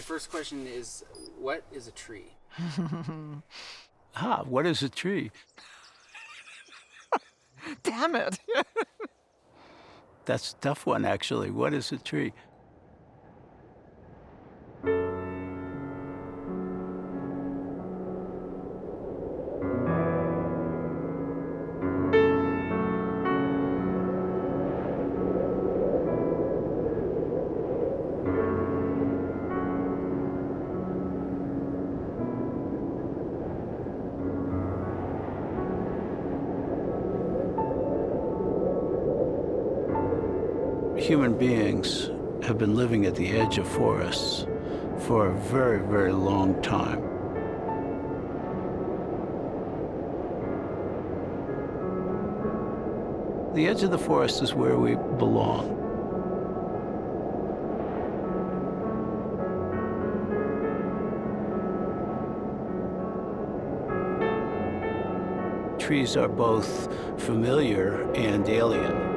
my first question is, what is a tree? What is a tree? Damn it. That's a tough one, actually. What is a tree? Human beings have been living at the edge of forests for a very, very long time. The edge of the forest is where we belong. Trees are both familiar and alien.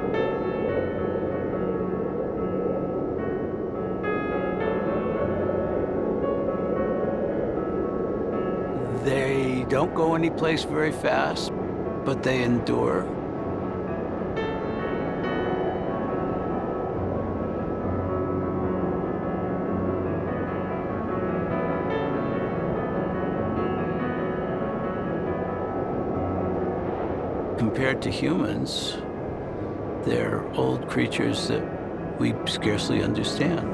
They don't go anyplace very fast, but they endure. Compared to humans, they're old creatures that we scarcely understand.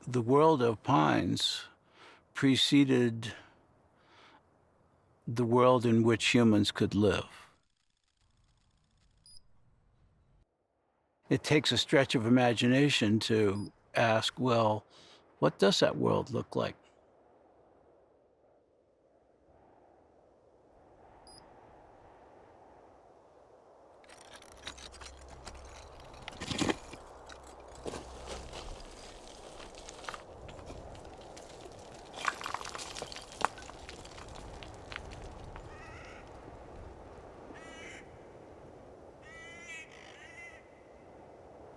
The world of pines preceded the world in which humans could live. It takes a stretch of imagination to ask, well, what does that world look like?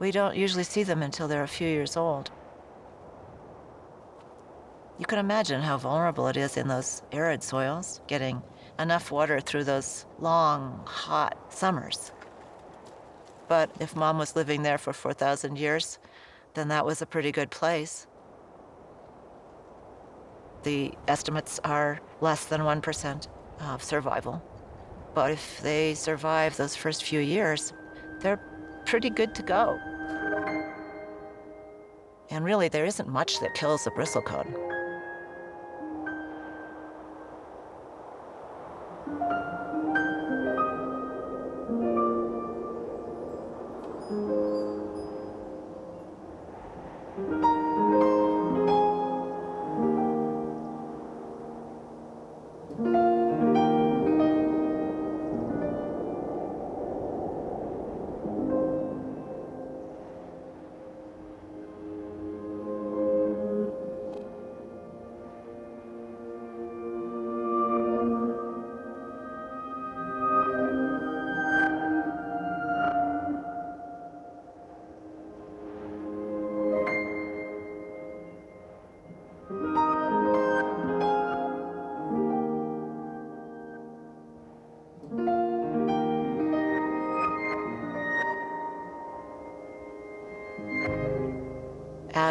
We don't usually see them until they're a few years old. You can imagine how vulnerable it is in those arid soils, getting enough water through those long, hot summers. But if Mom was living there for 4,000 years, then that was a pretty good place. The estimates are less than 1% of survival. But if they survive those first few years, they're pretty good to go. And really, there isn't much that kills a bristlecone.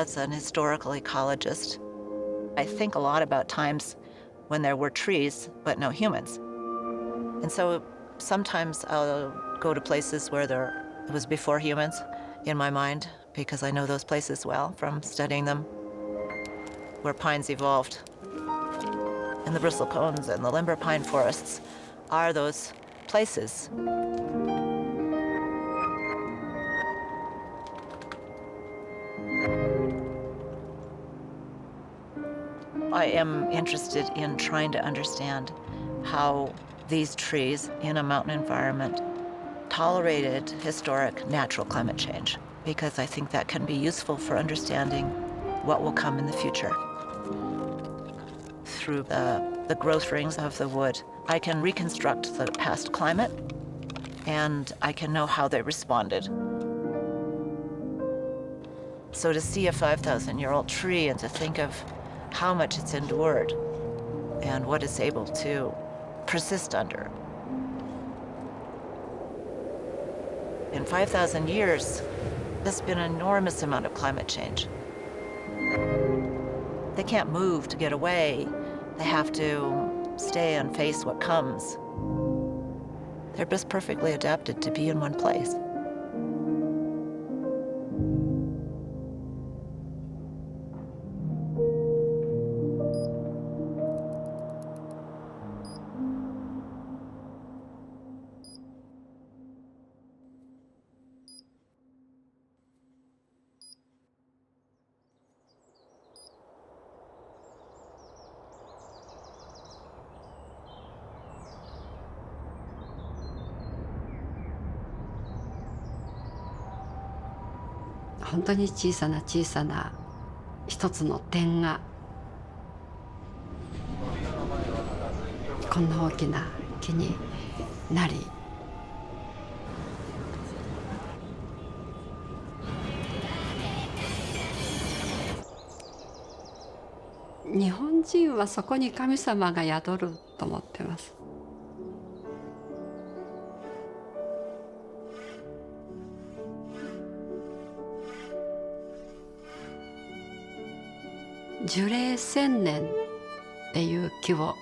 as an historical ecologist, I think a lot about times when there were trees but no humans. And so sometimes I'll go to places where it was before humans in my mind, because I know those places well from studying them, where pines evolved. And the bristlecones and the limber pine forests are those places. I am interested in trying to understand how these trees in a mountain environment tolerated historic natural climate change, because I think that can be useful for understanding what will come in the future. Through the growth rings of the wood, I can reconstruct the past climate, and I can know how they responded. So to see a 5,000-year-old tree and to think of how much it's endured and what it's able to persist under. In 5,000 years, there's been an enormous amount of climate change. They can't move to get away. They have to stay and face what comes. They're just perfectly adapted to be in one place.本当に小さな小さな一つの点がこんな大きな木になり、日本人はそこに神様が宿ると思ってます。樹齢1000年っていう木を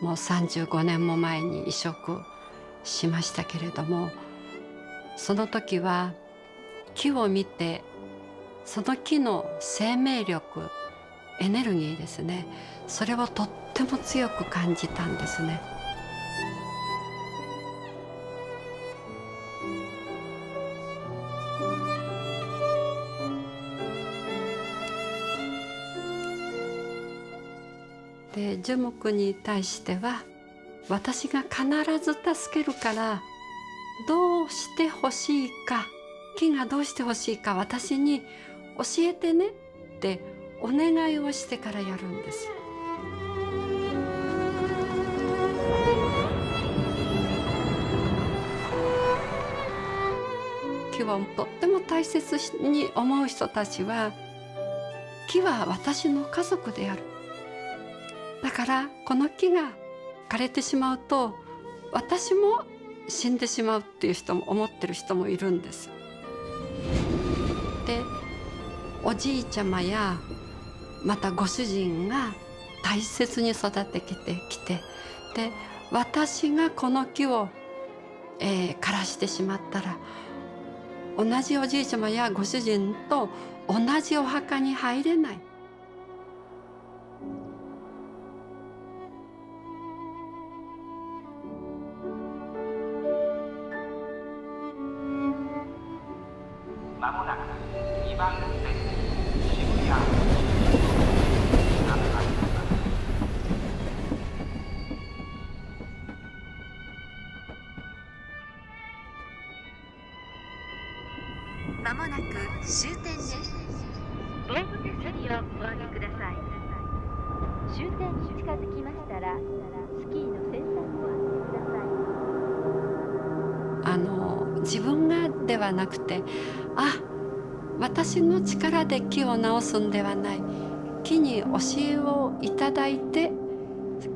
もう35年も前に移植しましたけれども、その時は木を見てその木の生命力、エネルギーですね、それをとっても強く感じたんですね。で樹木に対しては私が必ず助けるからどうしてほしいか、木がどうしてほしいか私に教えてねってお願いをしてからやるんです。木をとっても大切に思う人たちは、木は私の家族である。だからこの木が枯れてしまうと私も死んでしまうっていう人も思ってる人もいるんです。で、おじいちゃまやまたご主人が大切に育ててきて、で私がこの木を、枯らしてしまったら同じおじいちゃまやご主人と同じお墓に入れない。まもなく2番線渋谷まもなく終点です。ゲート手すりをご上げください。終点に近づきましたらスキーの先端を上げてください。自分がではなくて、私の力で木を直すんではない、木に教えをいただいて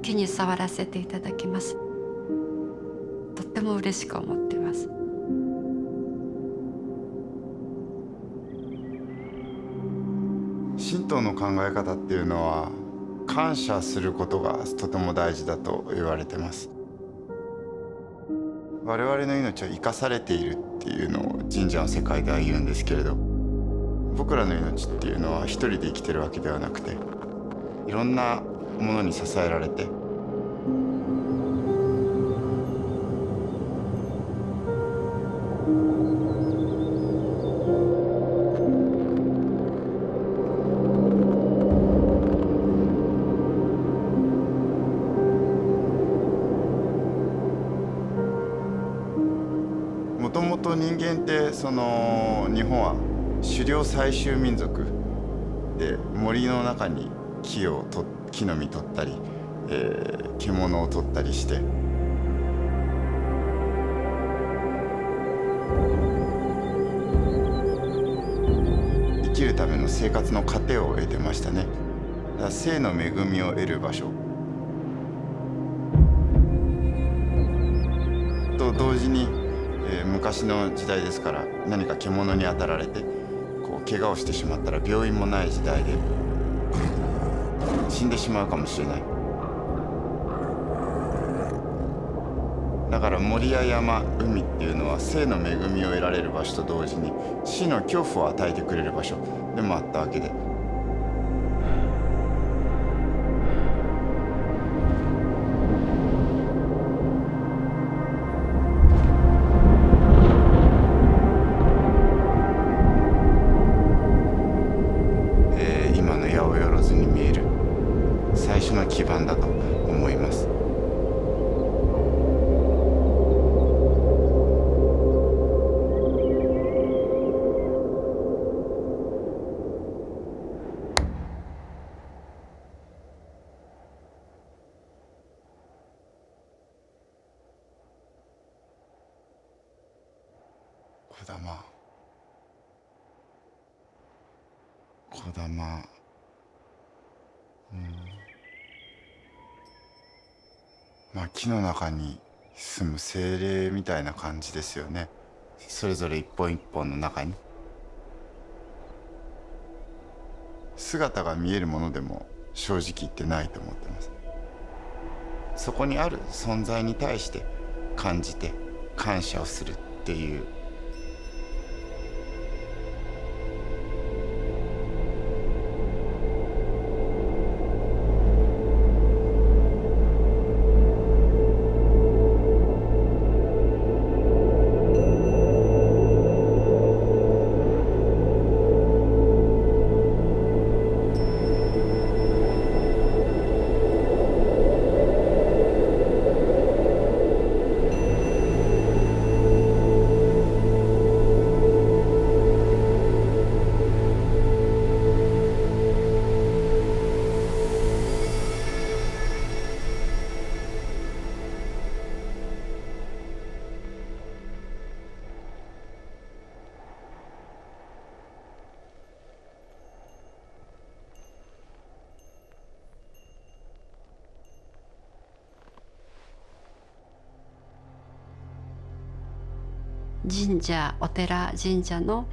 木に触らせていただきます。とっても嬉しく思っています。トの考え方っていうのは感謝することがとても大事だと言われてます。我々の命は生かされているっていうのを神社の世界では言うんですけれど、僕らの命っていうのは一人で生きてるわけではなくて、いろんなものに支えられて、もともと人間って日本は狩猟採集民族で、森の中に木の実取ったり、獣を取ったりして生きるための生活の糧を得てましたね。だから生の恵みを得る場所と同時に、昔の時代ですから、何か獣に当たられて怪我をしてしまったら病院もない時代で死んでしまうかもしれない。だから森や山、海っていうのは生の恵みを得られる場所と同時に死の恐怖を与えてくれる場所でもあったわけで、今の八百万に見える最初の基盤だと思います。小玉、まあ木の中に住む精霊みたいな感じですよね。それぞれ一本一本の中に姿が見えるものでも正直言ってないと思ってます。そこにある存在に対して感じて感謝をするっていう、神社、お寺、神社の、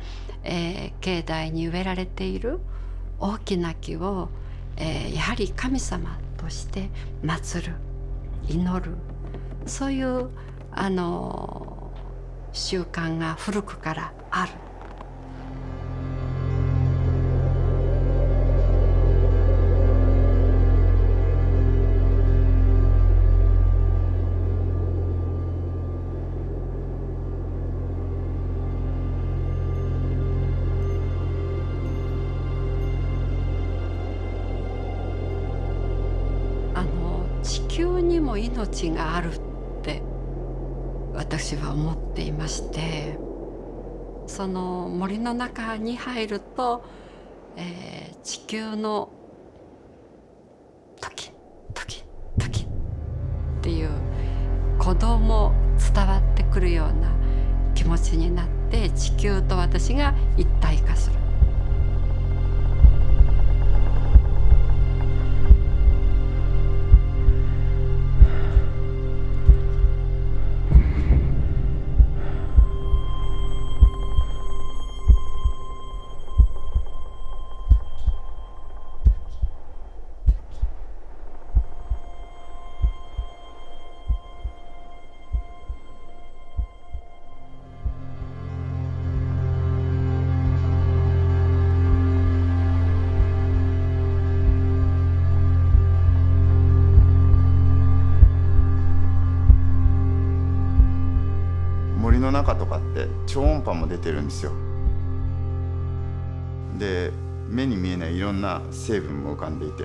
境内に植えられている大きな木を、やはり神様として祀る、祈る、そういう習慣が古くからある。地球にも命があるって私は思っていまして、その森の中に入ると、地球の時時時っていう鼓動も伝わってくるような気持ちになって、地球と私が一体化する。の中とかって超音波も出てるんですよ。で目に見えないいろんな成分も浮かんでいて、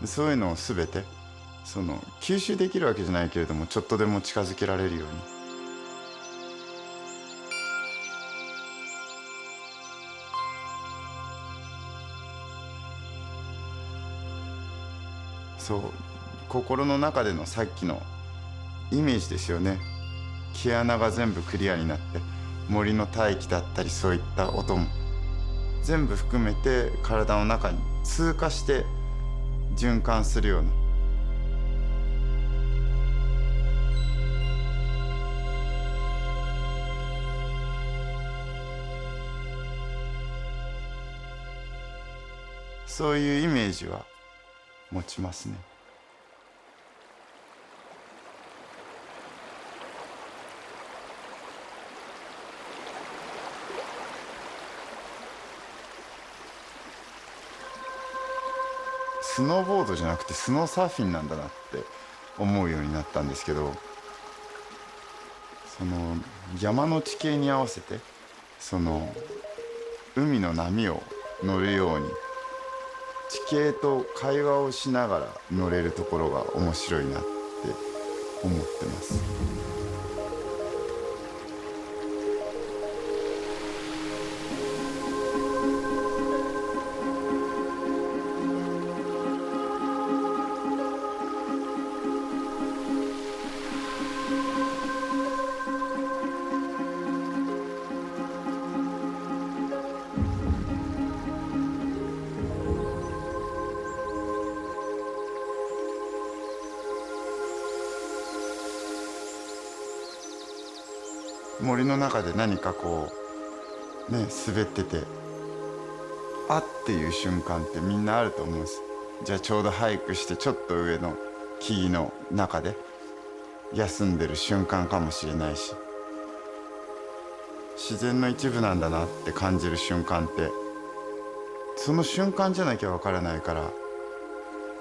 そういうのを全て吸収できるわけじゃないけれども、ちょっとでも近づけられるように、そう心の中でのさっきのイメージですよね。毛穴が全部クリアになって、森の大気だったりそういった音も全部含めて体の中に通過して循環するような、そういうイメージは持ちますね。スノーボードじゃなくてスノーサーフィンなんだなって思うようになったんですけど、山の地形に合わせて海の波を乗るように地形と会話をしながら乗れるところが面白いなって思ってます。森の中で何か滑っててあっていう瞬間ってみんなあると思うんです。じゃあちょうどハイクしてちょっと上の木々の中で休んでる瞬間かもしれないし、自然の一部なんだなって感じる瞬間って、その瞬間じゃなきゃわからないから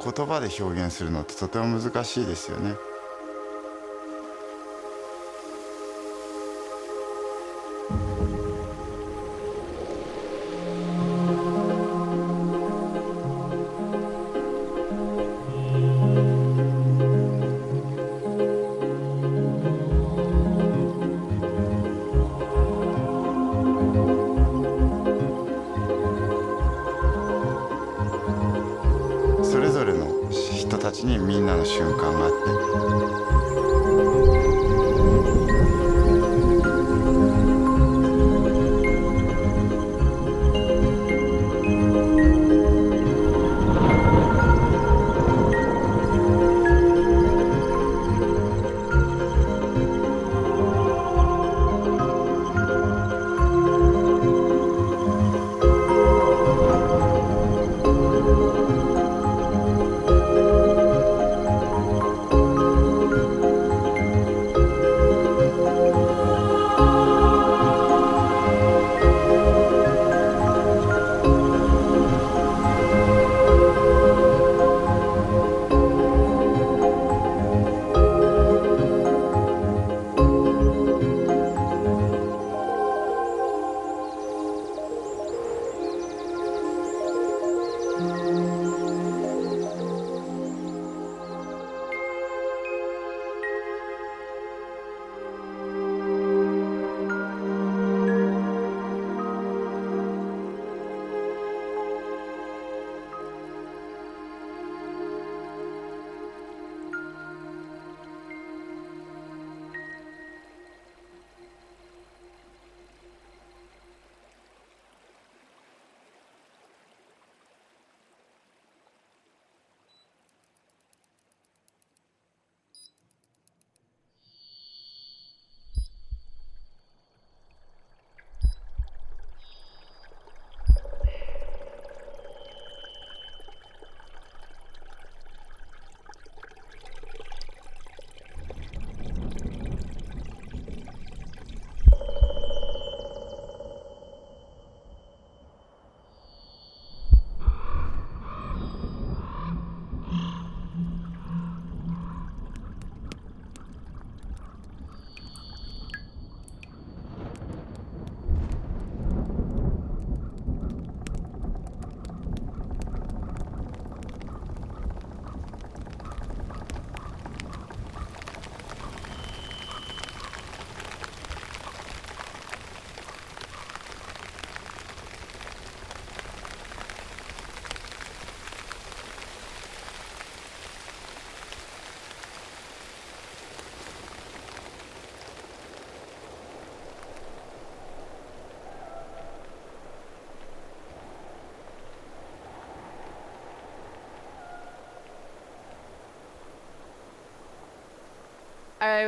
言葉で表現するのってとても難しいですよね。それぞれの人たちにみんなの瞬間があって、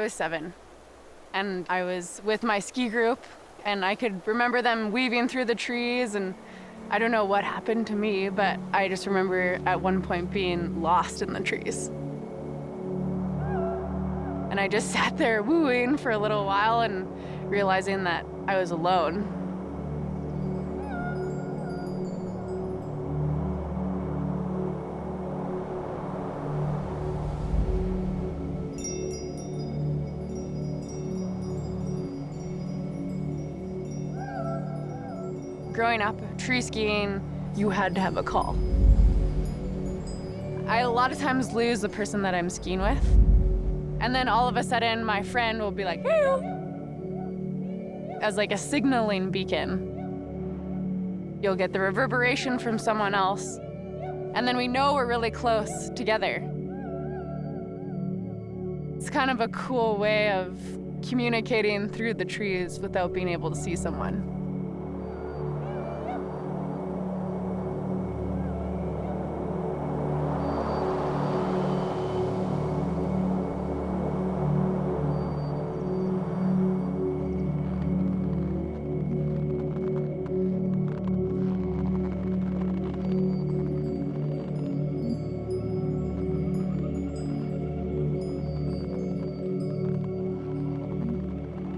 was 7, and I was with my ski group, and I could remember them weaving through the trees, and I don't know what happened to me, but I just remember at one point being lost in the trees. And I just sat there wooing for a little while and realizing that I was alone. Growing up tree skiing, you had to have a call. I a lot of times lose the person that I'm skiing with. And then all of a sudden, my friend will be like, "Hey," as like a signaling beacon. You'll get the reverberation from someone else. And then we know we're really close together. It's kind of a cool way of communicating through the trees without being able to see someone.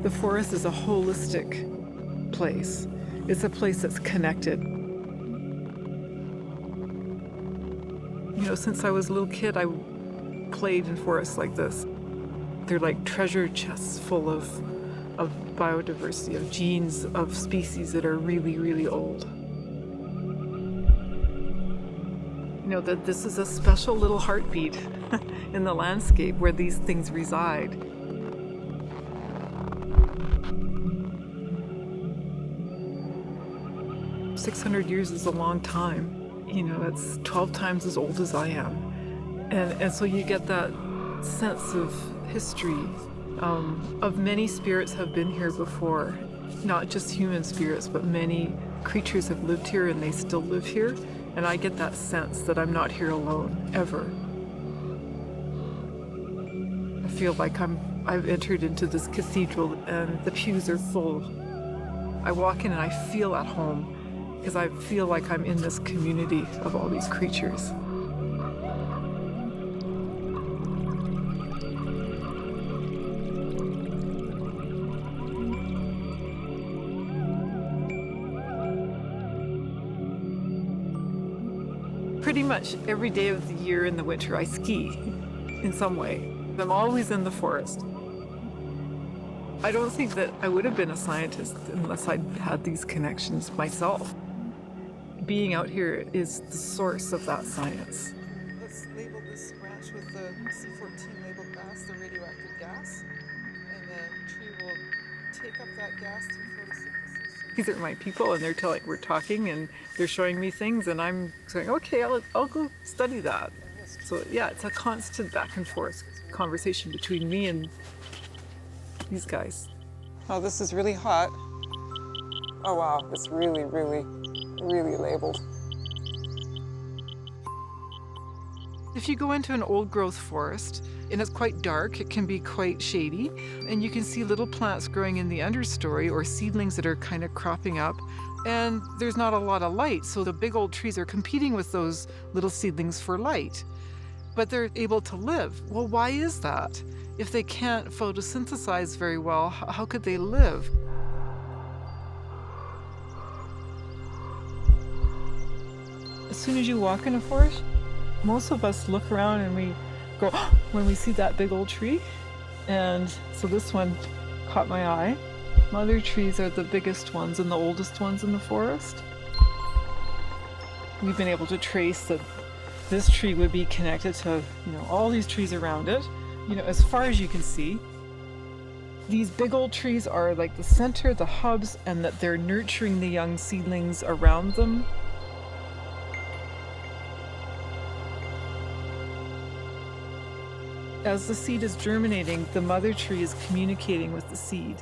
The forest is a holistic place. It's a place that's connected. You know, since I was a little kid, I played in forests like this. They're like treasure chests full of biodiversity, of genes, of species that are really, really old. You know, that this is a special little heartbeat in the landscape where these things reside. 600 years is a long time. You know, it's 12 times as old as I am. And so you get that sense of history, of many spirits have been here before. Not just human spirits, but many creatures have lived here and they still live here. And I get that sense that I'm not here alone, ever. I feel like I've entered into this cathedral and the pews are full. I walk in and I feel at home, because I feel like I'm in this community of all these creatures. Pretty much every day of the year in the winter I ski in some way. I'm always in the forest. I don't think that I would have been a scientist unless I'd had these connections myself. Being out here is the source of that science. Let's label this branch with the C14 labeled gas, the radioactive gas, and the tree will take up that gas through photosynthesis. These are my people, and we're talking, and they're showing me things, and I'm saying, okay, I'll go study that. So yeah, it's a constant back and forth conversation between me and these guys. Oh, this is really hot. Oh wow, it's really, really, really labeled. If you go into an old growth forest and it's quite dark, it can be quite shady, and you can see little plants growing in the understory or seedlings that are kind of cropping up, and there's not a lot of light, so the big old trees are competing with those little seedlings for light. But they're able to live. Well, why is that? If they can't photosynthesize very well, how could they live? As soon as you walk in a forest, most of us look around and we go, oh, when we see that big old tree. And so this one caught my eye. Mother trees are the biggest ones and the oldest ones in the forest. We've been able to trace that this tree would be connected to, all these trees around it, as far as you can see. These big old trees are like the center, the hubs, and that they're nurturing the young seedlings around them. As the seed is germinating, the mother tree is communicating with the seed.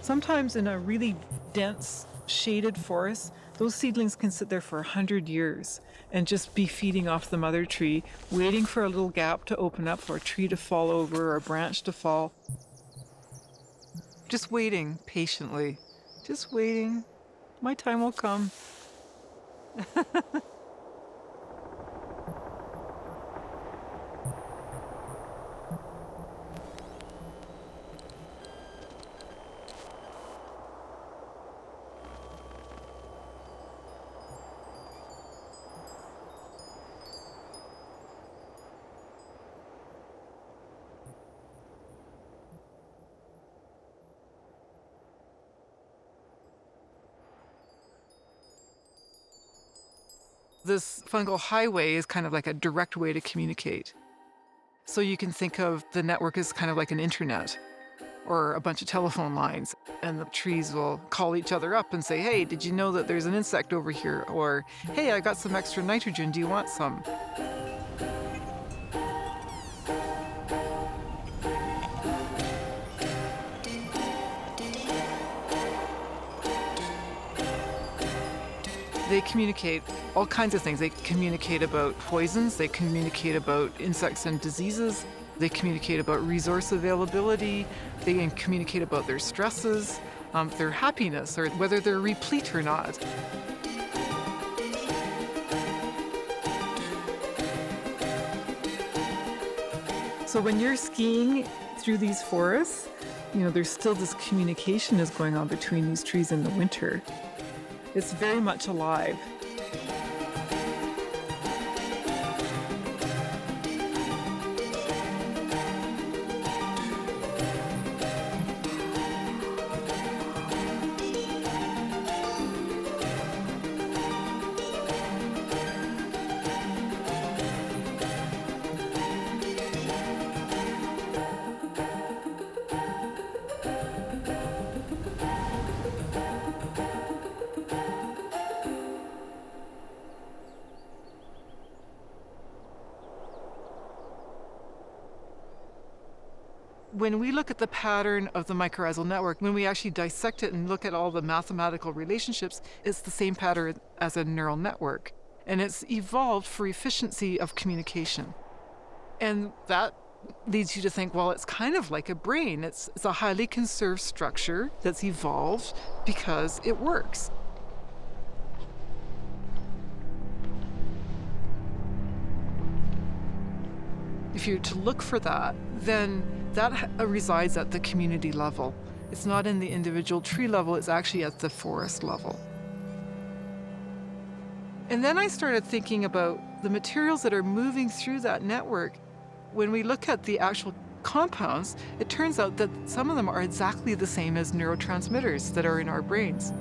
Sometimes in a really dense shaded forests, those seedlings can sit there for 100 years and just be feeding off the mother tree, waiting for a little gap to open up for a tree to fall over or a branch to fall. Just waiting patiently, just waiting. My time will come. This fungal highway is kind of like a direct way to communicate. So you can think of the network as kind of like an internet or a bunch of telephone lines, and the trees will call each other up and say, hey, did you know that there's an insect over here? Or, hey, I got some extra nitrogen, do you want some? They communicate all kinds of things. They communicate about poisons, they communicate about insects and diseases, they communicate about resource availability, they can communicate about their stresses, their happiness, or whether they're replete or not. So when you're skiing through these forests, there's still this communication is going on between these trees in the winter. It's very much alive. When we look at the pattern of the mycorrhizal network, when we actually dissect it and look at all the mathematical relationships, it's the same pattern as a neural network. And it's evolved for efficiency of communication. And that leads you to think, well, it's kind of like a brain. It's a highly conserved structure that's evolved because it works. If you're to look for that, then that resides at the community level. It's not in the individual tree level, it's actually at the forest level. And then I started thinking about the materials that are moving through that network. When we look at the actual compounds, it turns out that some of them are exactly the same as neurotransmitters that are in our brains.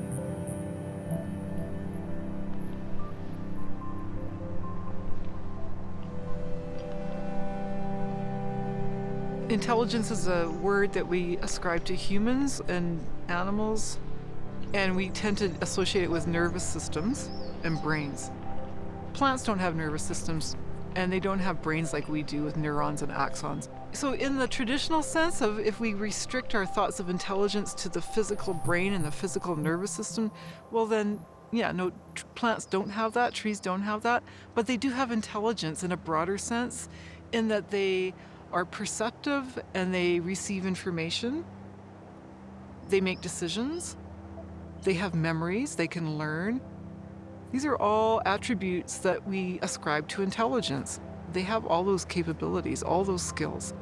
Intelligence is a word that we ascribe to humans and animals, and we tend to associate it with nervous systems and brains. Plants don't have nervous systems, and they don't have brains like we do with neurons and axons. So in the traditional sense of if we restrict our thoughts of intelligence to the physical brain and the physical nervous system, well then, yeah, no, plants don't have that, trees don't have that, but they do have intelligence in a broader sense in that they are perceptive and they receive information. They make decisions. They have memories. They can learn. These are all attributes that we ascribe to intelligence. They have all those capabilities, all those skills.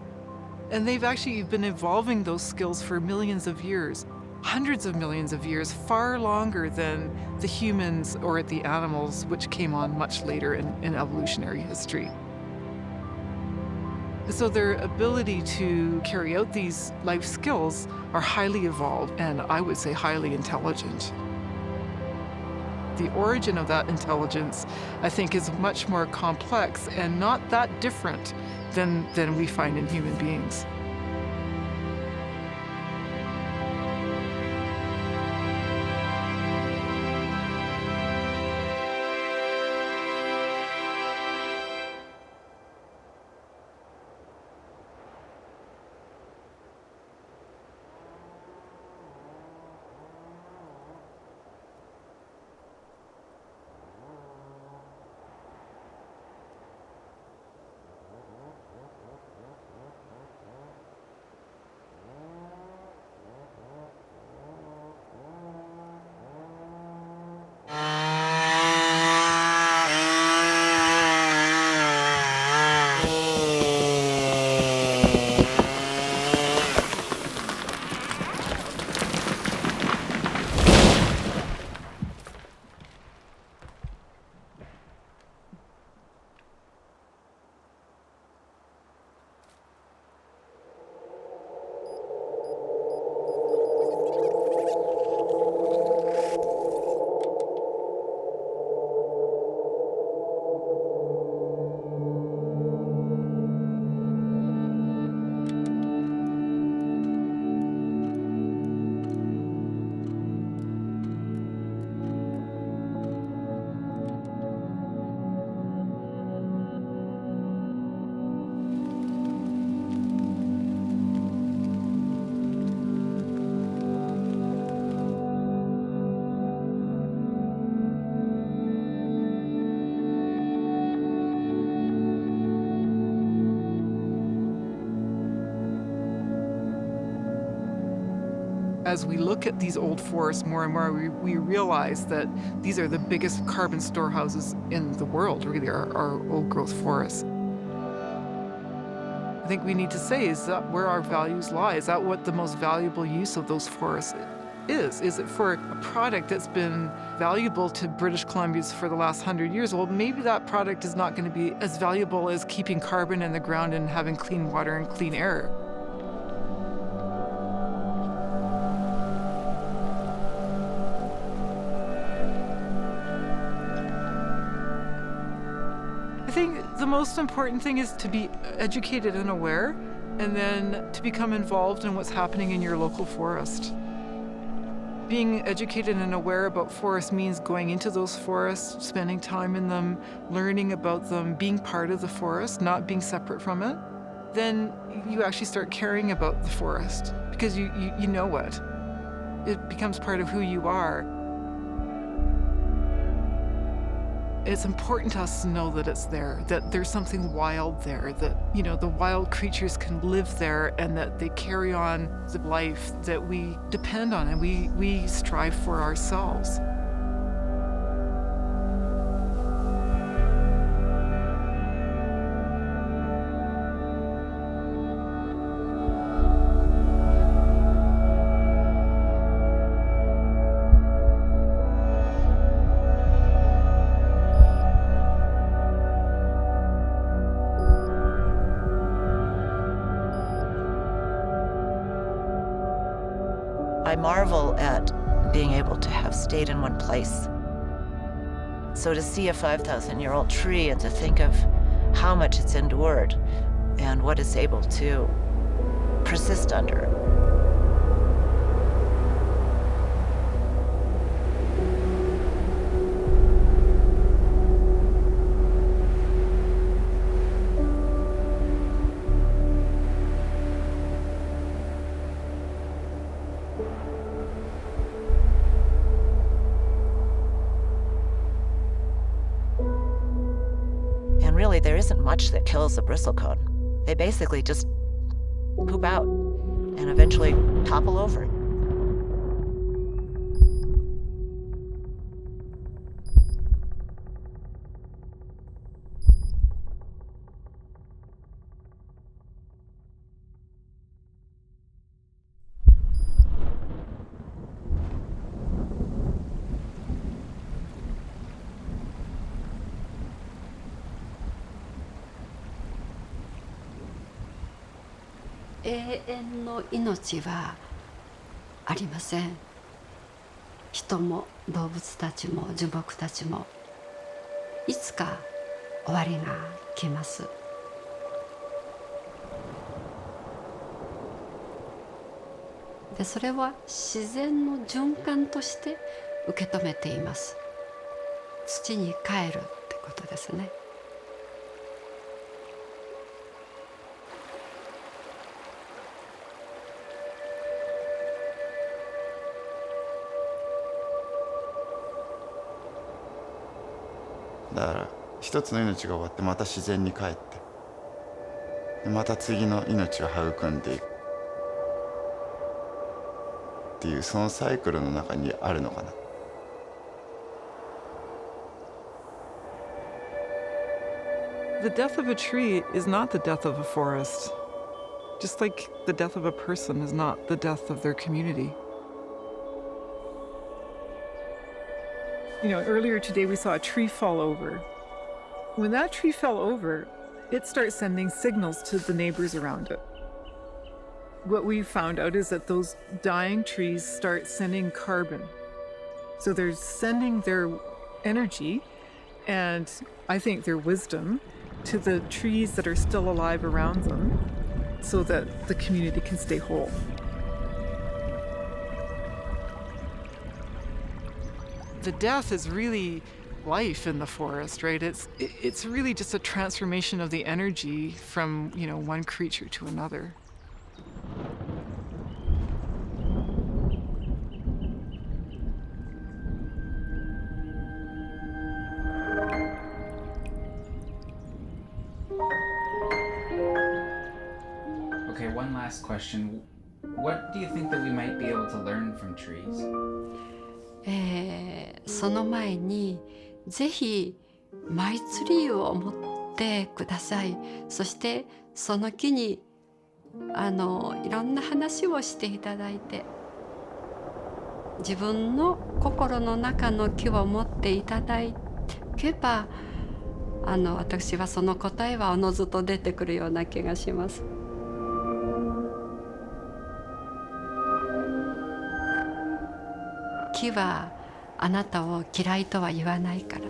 And they've actually been evolving those skills for millions of years, hundreds of millions of years, far longer than the humans or the animals, which came on much later in evolutionary history. So their ability to carry out these life skills are highly evolved and I would say highly intelligent. The origin of that intelligence, I think, is much more complex and not that different than we find in human beings. As we look at these old forests more and more, we realize that these are the biggest carbon storehouses in the world, really, our old growth forests. I think we need to say, is that where our values lie? Is that what the most valuable use of those forests is? Is it for a product that's been valuable to British Columbians for the last 100 years? Well, maybe that product is not going to be as valuable as keeping carbon in the ground and having clean water and clean air. I think the most important thing is to be educated and aware, and then to become involved in what's happening in your local forest. Being educated and aware about forests means going into those forests, spending time in them, learning about them, being part of the forest, not being separate from it. Then you actually start caring about the forest because you know it. It becomes part of who you are. It's important to us to know that it's there, that there's something wild there, that, the wild creatures can live there and that they carry on the life that we depend on and we strive for ourselves. I marvel at being able to have stayed in one place. So to see a 5,000-year-old tree and to think of how much it's endured and what it's able to persist under. Really, there isn't much that kills a bristlecone. They basically just poop out and eventually topple over.永遠の命はありません。人も動物たちも樹木たちもいつか終わりが来ます。でそれは自然の循環として受け止めています。土に帰るってことですね。だから一つの命が終わってまた自然に帰ってでまた次の命を育んでいくっていうそのサイクルの中にあるのかな。The death of a tree is not the death of a forest, just like the death of a person is not the death of their community. Earlier today we saw a tree fall over. When that tree fell over, it starts sending signals to the neighbors around it. What we found out is that those dying trees start sending carbon. So they're sending their energy and I think their wisdom to the trees that are still alive around them so that the community can stay whole. The death is really life in the forest, right? It's really just a transformation of the energy from, one creature to another. Okay, one last question. What do you think that we might be able to learn from trees? その前にぜひマイツリーを持ってください。そしてその木にいろんな話をしていただいて、自分の心の中の木を持っていただけば、私はその答えはおのずと出てくるような気がします。木はあなたを嫌いとは言わないから。